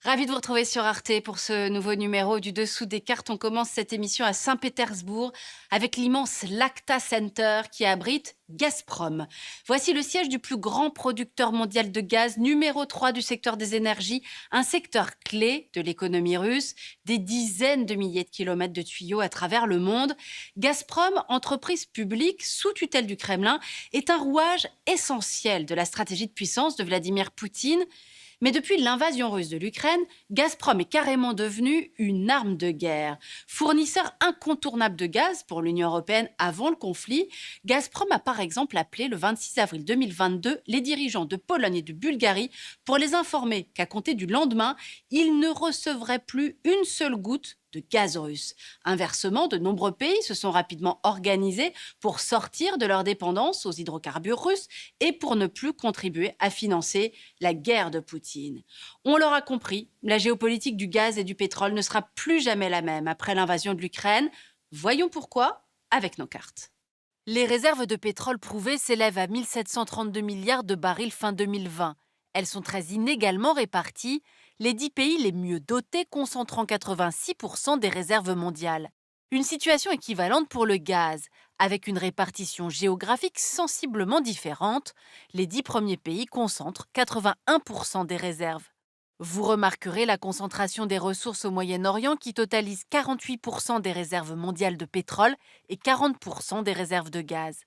Ravi de vous retrouver sur Arte pour ce nouveau numéro du Dessous des cartes. On commence cette émission à Saint-Pétersbourg avec l'immense Lacta Center qui abrite Gazprom. Voici le siège du plus grand producteur mondial de gaz, numéro 3 du secteur des énergies, un secteur clé de l'économie russe, des dizaines de milliers de kilomètres de tuyaux à travers le monde. Gazprom, entreprise publique sous tutelle du Kremlin, est un rouage essentiel de la stratégie de puissance de Vladimir Poutine. Mais depuis l'invasion russe de l'Ukraine, Gazprom est carrément devenu une arme de guerre. Fournisseur incontournable de gaz pour l'Union européenne avant le conflit, Gazprom a par exemple appelé le 26 avril 2022 les dirigeants de Pologne et de Bulgarie pour les informer qu'à compter du lendemain, ils ne recevraient plus une seule goutte de gaz russe. Inversement, de nombreux pays se sont rapidement organisés pour sortir de leur dépendance aux hydrocarbures russes et pour ne plus contribuer à financer la guerre de Poutine. On l'aura compris, la géopolitique du gaz et du pétrole ne sera plus jamais la même après l'invasion de l'Ukraine. Voyons pourquoi avec nos cartes. Les réserves de pétrole prouvées s'élèvent à 1732 milliards de barils fin 2020. Elles sont très inégalement réparties, les 10 pays les mieux dotés concentrant 86% des réserves mondiales. Une situation équivalente pour le gaz, avec une répartition géographique sensiblement différente. Les 10 premiers pays concentrent 81% des réserves. Vous remarquerez la concentration des ressources au Moyen-Orient qui totalise 48% des réserves mondiales de pétrole et 40% des réserves de gaz.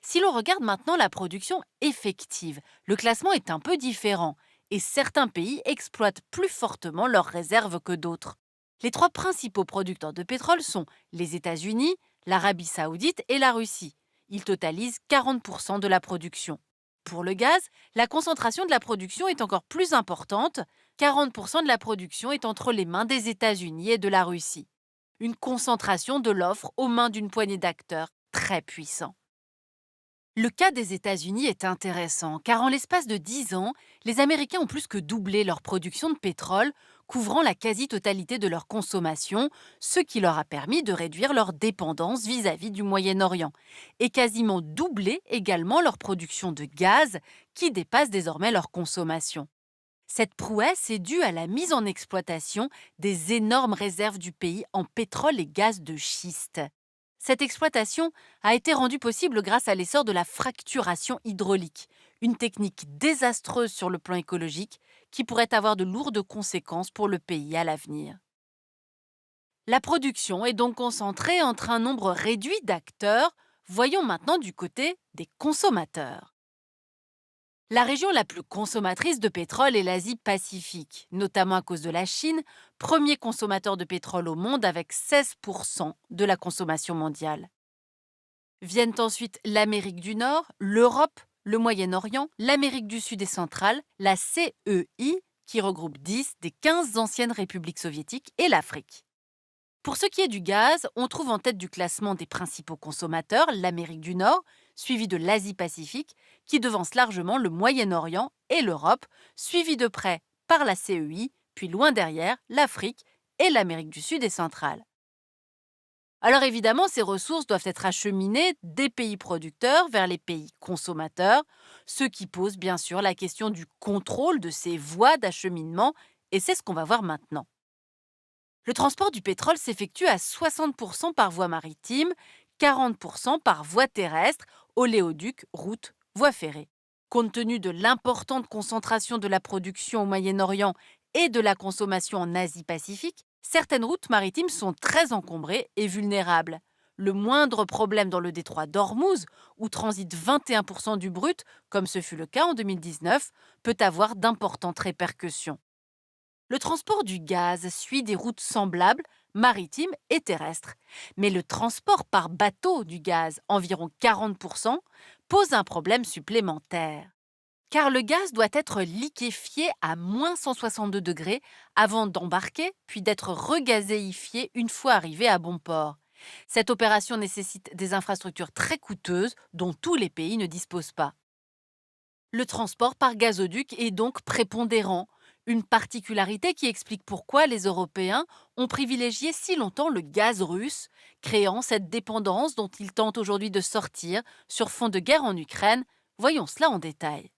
Si l'on regarde maintenant la production effective, le classement est un peu différent et certains pays exploitent plus fortement leurs réserves que d'autres. Les trois principaux producteurs de pétrole sont les États-Unis, l'Arabie saoudite et la Russie. Ils totalisent 40% de la production. Pour le gaz, la concentration de la production est encore plus importante. 40% de la production est entre les mains des États-Unis et de la Russie. Une concentration de l'offre aux mains d'une poignée d'acteurs très puissants. Le cas des États-Unis est intéressant, car en l'espace de 10 ans, les Américains ont plus que doublé leur production de pétrole, couvrant la quasi-totalité de leur consommation, ce qui leur a permis de réduire leur dépendance vis-à-vis du Moyen-Orient, et quasiment doublé également leur production de gaz, qui dépasse désormais leur consommation. Cette prouesse est due à la mise en exploitation des énormes réserves du pays en pétrole et gaz de schiste. Cette exploitation a été rendue possible grâce à l'essor de la fracturation hydraulique, une technique désastreuse sur le plan écologique qui pourrait avoir de lourdes conséquences pour le pays à l'avenir. La production est donc concentrée entre un nombre réduit d'acteurs. Voyons maintenant du côté des consommateurs. La région la plus consommatrice de pétrole est l'Asie-Pacifique, notamment à cause de la Chine, premier consommateur de pétrole au monde avec 16% de la consommation mondiale. Viennent ensuite l'Amérique du Nord, l'Europe, le Moyen-Orient, l'Amérique du Sud et centrale, la CEI, qui regroupe 10 des 15 anciennes républiques soviétiques, et l'Afrique. Pour ce qui est du gaz, on trouve en tête du classement des principaux consommateurs l'Amérique du Nord, suivi de l'Asie-Pacifique, qui devance largement le Moyen-Orient et l'Europe, suivi de près par la CEI, puis loin derrière l'Afrique et l'Amérique du Sud et centrale. Alors évidemment, ces ressources doivent être acheminées des pays producteurs vers les pays consommateurs, ce qui pose bien sûr la question du contrôle de ces voies d'acheminement, et c'est ce qu'on va voir maintenant. Le transport du pétrole s'effectue à 60% par voie maritime, 40% par voie terrestre, oléoduc, route, voie ferrée. Compte tenu de l'importante concentration de la production au Moyen-Orient et de la consommation en Asie-Pacifique, certaines routes maritimes sont très encombrées et vulnérables. Le moindre problème dans le détroit d'Ormuz, où transite 21% du brut, comme ce fut le cas en 2019, peut avoir d'importantes répercussions. Le transport du gaz suit des routes semblables, maritimes et terrestres. Mais le transport par bateau du gaz, environ 40%, pose un problème supplémentaire. Car le gaz doit être liquéfié à moins 162 degrés avant d'embarquer, puis d'être regazéifié une fois arrivé à bon port. Cette opération nécessite des infrastructures très coûteuses dont tous les pays ne disposent pas. Le transport par gazoduc est donc prépondérant, une particularité qui explique pourquoi les Européens ont privilégié si longtemps le gaz russe, créant cette dépendance dont ils tentent aujourd'hui de sortir sur fond de guerre en Ukraine. Voyons cela en détail.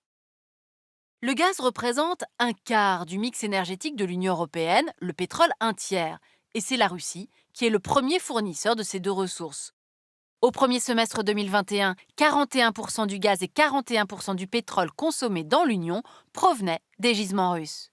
Le gaz représente un quart du mix énergétique de l'Union européenne, le pétrole un tiers. Et c'est la Russie qui est le premier fournisseur de ces deux ressources. Au premier semestre 2021, 41% du gaz et 41% du pétrole consommés dans l'Union provenaient des gisements russes.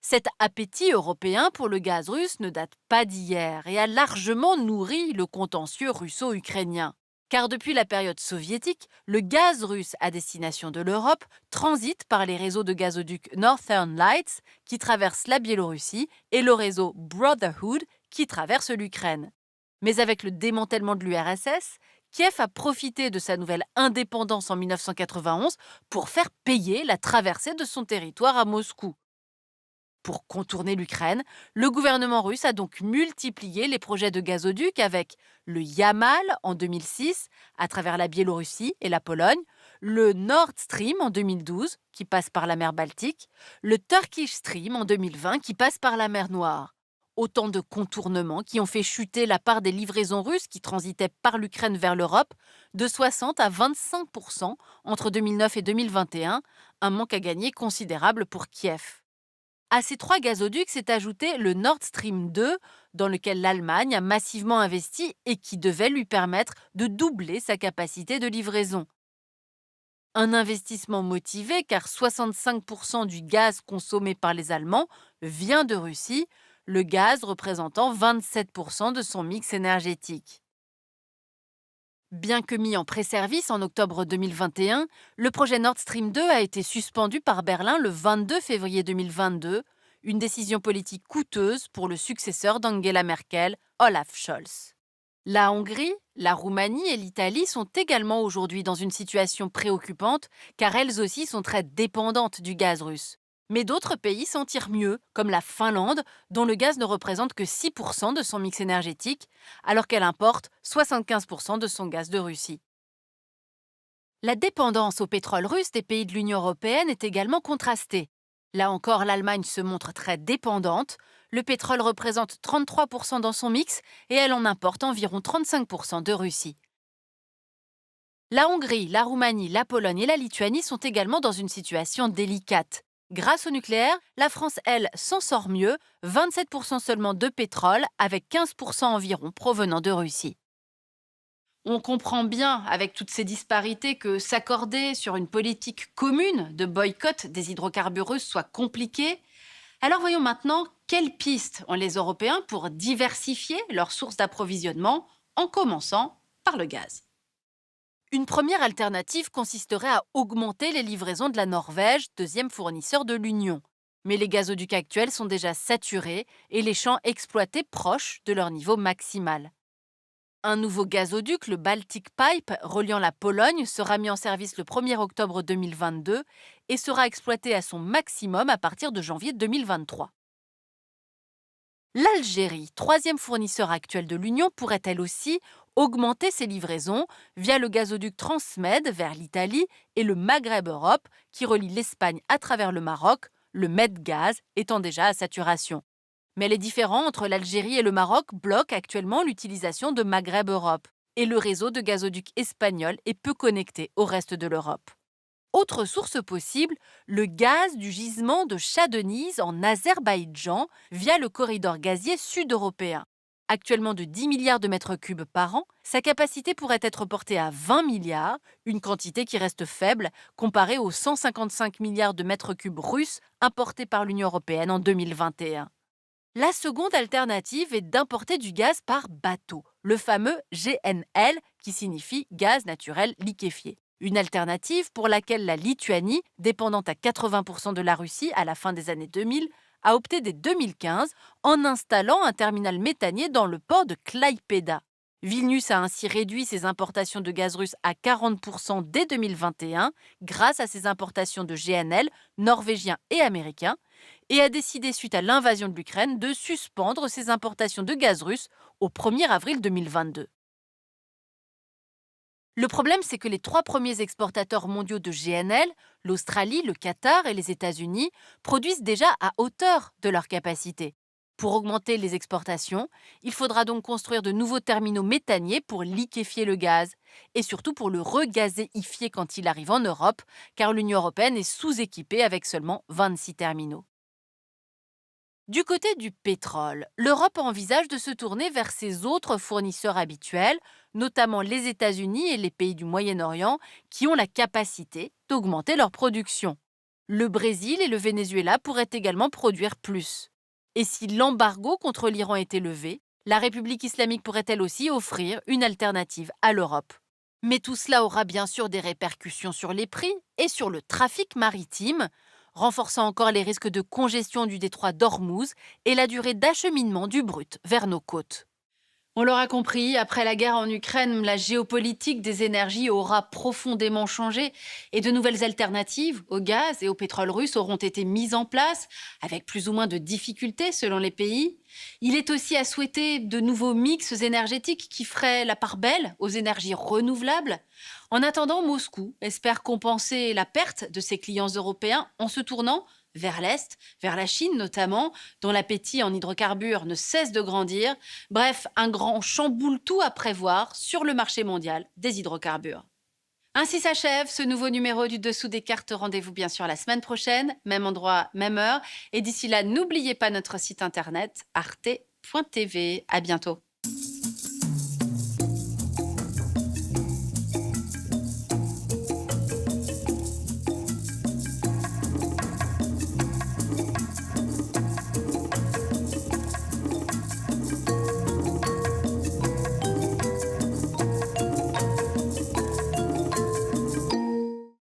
Cet appétit européen pour le gaz russe ne date pas d'hier et a largement nourri le contentieux russo-ukrainien. Car depuis la période soviétique, le gaz russe à destination de l'Europe transite par les réseaux de gazoducs Northern Lights qui traversent la Biélorussie et le réseau Brotherhood qui traverse l'Ukraine. Mais avec le démantèlement de l'URSS, Kiev a profité de sa nouvelle indépendance en 1991 pour faire payer la traversée de son territoire à Moscou. Pour contourner l'Ukraine, le gouvernement russe a donc multiplié les projets de gazoducs avec le Yamal en 2006 à travers la Biélorussie et la Pologne, le Nord Stream en 2012 qui passe par la mer Baltique, le Turkish Stream en 2020 qui passe par la mer Noire. Autant de contournements qui ont fait chuter la part des livraisons russes qui transitaient par l'Ukraine vers l'Europe de 60 à 25% entre 2009 et 2021, un manque à gagner considérable pour Kiev. À ces trois gazoducs s'est ajouté le Nord Stream 2, dans lequel l'Allemagne a massivement investi et qui devait lui permettre de doubler sa capacité de livraison. Un investissement motivé car 65% du gaz consommé par les Allemands vient de Russie, le gaz représentant 27% de son mix énergétique. Bien que mis en pré-service en octobre 2021, le projet Nord Stream 2 a été suspendu par Berlin le 22 février 2022, une décision politique coûteuse pour le successeur d'Angela Merkel, Olaf Scholz. La Hongrie, la Roumanie et l'Italie sont également aujourd'hui dans une situation préoccupante car elles aussi sont très dépendantes du gaz russe. Mais d'autres pays s'en tirent mieux, comme la Finlande, dont le gaz ne représente que 6% de son mix énergétique, alors qu'elle importe 75% de son gaz de Russie. La dépendance au pétrole russe des pays de l'Union européenne est également contrastée. Là encore, l'Allemagne se montre très dépendante. Le pétrole représente 33% dans son mix et elle en importe environ 35% de Russie. La Hongrie, la Roumanie, la Pologne et la Lituanie sont également dans une situation délicate. Grâce au nucléaire, la France, elle, s'en sort mieux, 27% seulement de pétrole, avec 15% environ provenant de Russie. On comprend bien, avec toutes ces disparités, que s'accorder sur une politique commune de boycott des hydrocarbures russes soit compliqué. Alors voyons maintenant quelles pistes ont les Européens pour diversifier leurs sources d'approvisionnement, en commençant par le gaz. Une première alternative consisterait à augmenter les livraisons de la Norvège, deuxième fournisseur de l'Union. Mais les gazoducs actuels sont déjà saturés et les champs exploités proches de leur niveau maximal. Un nouveau gazoduc, le Baltic Pipe, reliant la Pologne, sera mis en service le 1er octobre 2022 et sera exploité à son maximum à partir de janvier 2023. L'Algérie, troisième fournisseur actuel de l'Union, pourrait elle aussi augmenter ses livraisons via le gazoduc Transmed vers l'Italie et le Maghreb Europe qui relie l'Espagne à travers le Maroc, le Medgaz étant déjà à saturation. Mais les différends entre l'Algérie et le Maroc bloquent actuellement l'utilisation de Maghreb Europe et le réseau de gazoducs espagnols est peu connecté au reste de l'Europe. Autre source possible, le gaz du gisement de Shah Deniz en Azerbaïdjan via le corridor gazier sud-européen. Actuellement de 10 milliards de mètres cubes par an, sa capacité pourrait être portée à 20 milliards, une quantité qui reste faible comparée aux 155 milliards de mètres cubes russes importés par l'Union européenne en 2021. La seconde alternative est d'importer du gaz par bateau, le fameux GNL qui signifie gaz naturel liquéfié. Une alternative pour laquelle la Lituanie, dépendante à 80% de la Russie à la fin des années 2000, a opté dès 2015 en installant un terminal méthanier dans le port de Klaipėda. Vilnius a ainsi réduit ses importations de gaz russe à 40% dès 2021 grâce à ses importations de GNL norvégiens et américains et a décidé suite à l'invasion de l'Ukraine de suspendre ses importations de gaz russe au 1er avril 2022. Le problème, c'est que les trois premiers exportateurs mondiaux de GNL, l'Australie, le Qatar et les États-Unis, produisent déjà à hauteur de leur capacité. Pour augmenter les exportations, il faudra donc construire de nouveaux terminaux méthaniers pour liquéfier le gaz et surtout pour le regazéifier quand il arrive en Europe, car l'Union européenne est sous-équipée avec seulement 26 terminaux. Du côté du pétrole, l'Europe envisage de se tourner vers ses autres fournisseurs habituels, notamment les États-Unis et les pays du Moyen-Orient, qui ont la capacité d'augmenter leur production. Le Brésil et le Venezuela pourraient également produire plus. Et si l'embargo contre l'Iran était levé, la République islamique pourrait elle aussi offrir une alternative à l'Europe. Mais tout cela aura bien sûr des répercussions sur les prix et sur le trafic maritime, renforçant encore les risques de congestion du détroit d'Ormuz et la durée d'acheminement du brut vers nos côtes. On l'aura compris, après la guerre en Ukraine, la géopolitique des énergies aura profondément changé et de nouvelles alternatives au gaz et au pétrole russe auront été mises en place, avec plus ou moins de difficultés selon les pays. Il est aussi à souhaiter de nouveaux mix énergétiques qui feraient la part belle aux énergies renouvelables. En attendant, Moscou espère compenser la perte de ses clients européens en se tournant vers l'Est, vers la Chine notamment, dont l'appétit en hydrocarbures ne cesse de grandir. Bref, un grand chamboule-tout à prévoir sur le marché mondial des hydrocarbures. Ainsi s'achève ce nouveau numéro du Dessous des cartes. Rendez-vous bien sûr la semaine prochaine, même endroit, même heure. Et d'ici là, n'oubliez pas notre site internet arte.tv. À bientôt.